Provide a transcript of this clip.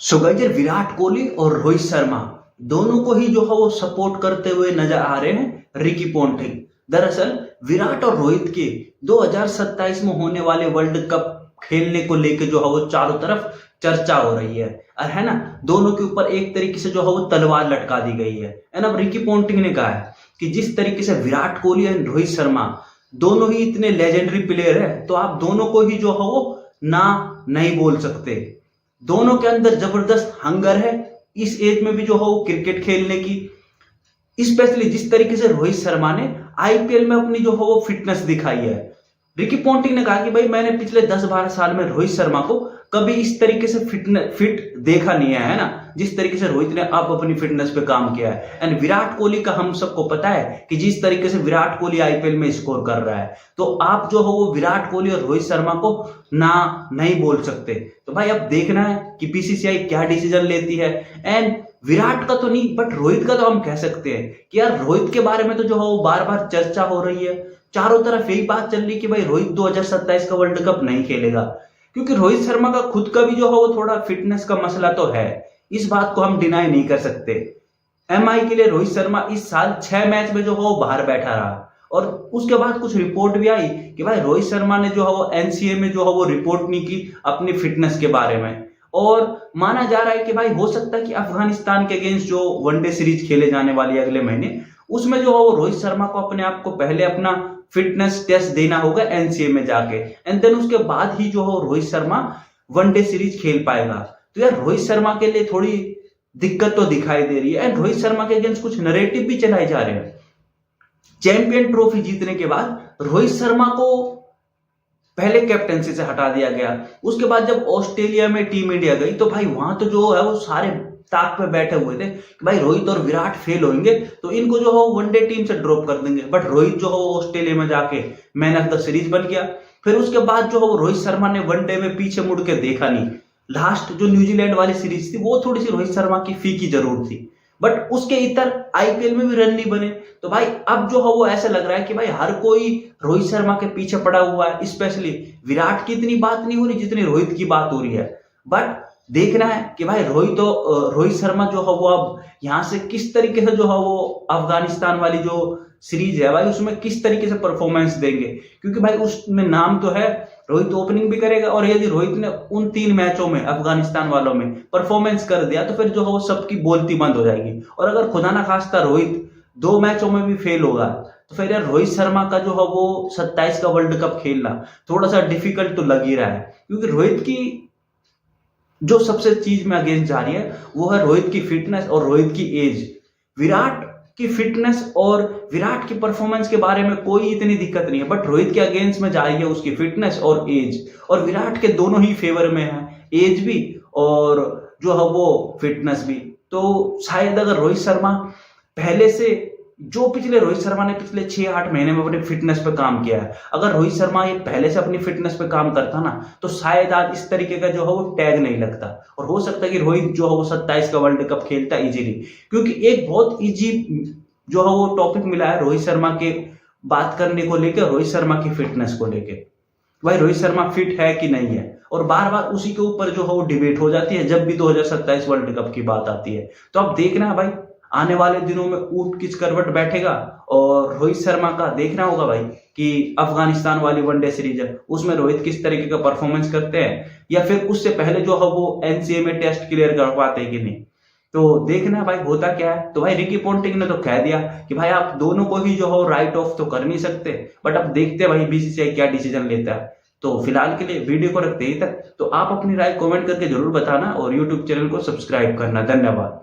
So guys, Virat Kohli और रोहित शर्मा दोनों को ही जो है वो सपोर्ट करते हुए नजर आ रहे हैं रिकी पोंटिंग। दरअसल विराट और रोहित के 2027 में होने वाले वर्ल्ड कप खेलने को लेकर जो है वो चारों तरफ चर्चा हो रही है और है ना, दोनों के ऊपर एक तरीके से जो है वो तलवार लटका दी गई है। एंड अब रिकी पोंटिंग ने कहा है कि जिस तरीके से विराट कोहली एंड रोहित शर्मा दोनों ही इतने लेजेंडरी प्लेयर है, तो आप दोनों को ही जो है वो ना नहीं बोल सकते। दोनों के अंदर जबरदस्त हंगर है इस एज में भी जो है वो क्रिकेट खेलने की। स्पेशली जिस तरीके से रोहित शर्मा ने आईपीएल में अपनी जो है वो फिटनेस दिखाई है। रिकी पोंटिंग ने कहा कि भाई मैंने पिछले 10-12 साल में रोहित शर्मा को कभी इस तरीके से फिट देखा नहीं है ना, जिस तरीके से रोहित ने अब अपनी फिटनेस पे काम किया है। एंड विराट कोहली का हम सबको पता है कि जिस तरीके से विराट कोहली आईपीएल में स्कोर कर रहा है, तो आप जो हो वो विराट कोहली और रोहित शर्मा को ना नहीं बोल सकते। तो भाई अब देखना है कि बीसीसीआई क्या डिसीजन लेती है। एंड विराट का तो नहीं बट रोहित का तो हम कह सकते हैं कि यार रोहित के बारे में तो जो है वो बार बार चर्चा हो रही है, चारों तरफ यही बात चल रही कि भाई रोहित 2027 का वर्ल्ड कप नहीं खेलेगा, क्योंकि रोहित शर्मा का खुद का भी जो है वो थोड़ा फिटनेस का मसला तो है। इस बात को हम डिनाई नहीं कर सकते। एमआई के लिए रोहित शर्मा इस साल 6 मैच में जो है वो बाहर बैठा रहा और उसके बाद कुछ रिपोर्ट भी आई कि भाई रोहित शर्मा ने जो है वो एनसीए में जो है वो रिपोर्ट नहीं की अपनी फिटनेस के बारे में। और माना जा रहा है कि भाई हो सकता है कि अफगानिस्तान के अगेंस्ट जो वनडे सीरीज खेले जाने वाली है अगले महीने, उसमें जो है वो रोहित शर्मा को अपने आप को पहले अपना फिटनेस टेस्ट देना होगा एनसीए में जाके, एंड देन उसके बाद ही जो है रोहित शर्मा वनडे सीरीज खेल पाएगा। तो यार रोहित शर्मा के लिए थोड़ी दिक्कत तो दिखाई दे रही है। एंड रोहित शर्मा के अगेंस्ट कुछ नैरेटिव भी चलाए जा रहे हैं। चैंपियन ट्रॉफी जीतने के बाद रोहित शर्मा को पहले कैप्टेंसी से हटा दिया गया। उसके बाद जब ऑस्ट्रेलिया में टीम इंडिया गई तो भाई वहां तो जो है वो सारे ताक पे बैठे हुए थे कि भाई रोहित और विराट फेल होंगे तो इनको जो है वनडे टीम से ड्रॉप कर देंगे। बट रोहित जो है वो ऑस्ट्रेलिया में जाके मैन ऑफ द सीरीज बन गया। फिर उसके बाद जो है वो रोहित शर्मा ने वनडे में पीछे मुड़ के देखा नहीं। लास्ट जो न्यूजीलैंड वाली सीरीज थी वो थोड़ी सी रोहित शर्मा की फीकी जरूर थी, बट उसके इतर आईपीएल में भी रन नहीं बने। तो भाई अब जो है वो ऐसा लग रहा है कि भाई हर कोई रोहित शर्मा के पीछे पड़ा हुआ है। स्पेशली विराट की इतनी बात नहीं हो रही जितनी रोहित की बात हो रही है। बट देखना है कि भाई रोहित शर्मा जो है वो अब यहाँ से किस तरीके से जो है वो अफगानिस्तान वाली जो सीरीज है भाई उसमें किस तरीके से परफॉर्मेंस देंगे, क्योंकि भाई उसमें नाम तो है रोहित ओपनिंग भी करेगा। और यदि रोहित ने उन 3 मैचों में अफगानिस्तान वालों में परफॉर्मेंस कर दिया तो फिर जो है वो सबकी बोलती बंद हो जाएगी। और अगर खुदा ना खास्ता रोहित 2 मैचों में भी फेल होगा तो फिर यार रोहित शर्मा का जो है वो 27 का वर्ल्ड कप खेलना थोड़ा सा डिफिकल्ट तो लग ही रहा है। क्योंकि रोहित की जो सबसे चीज में अगेंस्ट जा रही है वो है रोहित की फिटनेस और रोहित की एज। विराट की फिटनेस और विराट की परफॉर्मेंस के बारे में कोई इतनी दिक्कत नहीं है, बट रोहित के अगेंस्ट में जा रही है उसकी फिटनेस और एज। और विराट के दोनों ही फेवर में है, एज भी और जो है वो फिटनेस भी। तो शायद अगर रोहित शर्मा पहले से जो पिछले रोहित शर्मा ने पिछले 6-8 महीने में अपने फिटनेस पे काम किया है, अगर रोहित शर्मा ये पहले से अपनी फिटनेस पे काम करता ना तो शायद आज इस तरीके का जो है वो टैग नहीं लगता। और हो सकता है कि रोहित जो है वो 27 का वर्ल्ड कप खेलता इजीली, क्योंकि एक बहुत इजी जो है वो टॉपिक मिला है रोहित शर्मा के बात करने को लेकर, रोहित शर्मा की फिटनेस को लेकर। भाई रोहित शर्मा फिट है कि नहीं है, और बार बार उसी के ऊपर जो है वो डिबेट हो जाती है जब भी 2027 वर्ल्ड कप की बात आती है। तो अब देखना है भाई आने वाले दिनों में ऊंट किस करवट बैठेगा। और रोहित शर्मा का देखना होगा भाई कि अफगानिस्तान वाली वनडे सीरीज है उसमें रोहित किस तरीके का परफॉर्मेंस करते हैं, या फिर उससे पहले जो है वो एनसीए में टेस्ट क्लियर कर पाते हैं कि नहीं। तो देखना है भाई होता क्या है। तो भाई रिकी पोंटिंग ने तो कह दिया कि भाई आप दोनों को ही जो है राइट ऑफ तो कर नहीं सकते, बट अब देखते हैं भाई बीसीसीआई क्या डिसीजन लेता है। तो फिलहाल के लिए वीडियो को रखते ही तक। तो आप अपनी राय कमेंट करके जरूर बताना और यूट्यूब चैनल को सब्सक्राइब करना। धन्यवाद।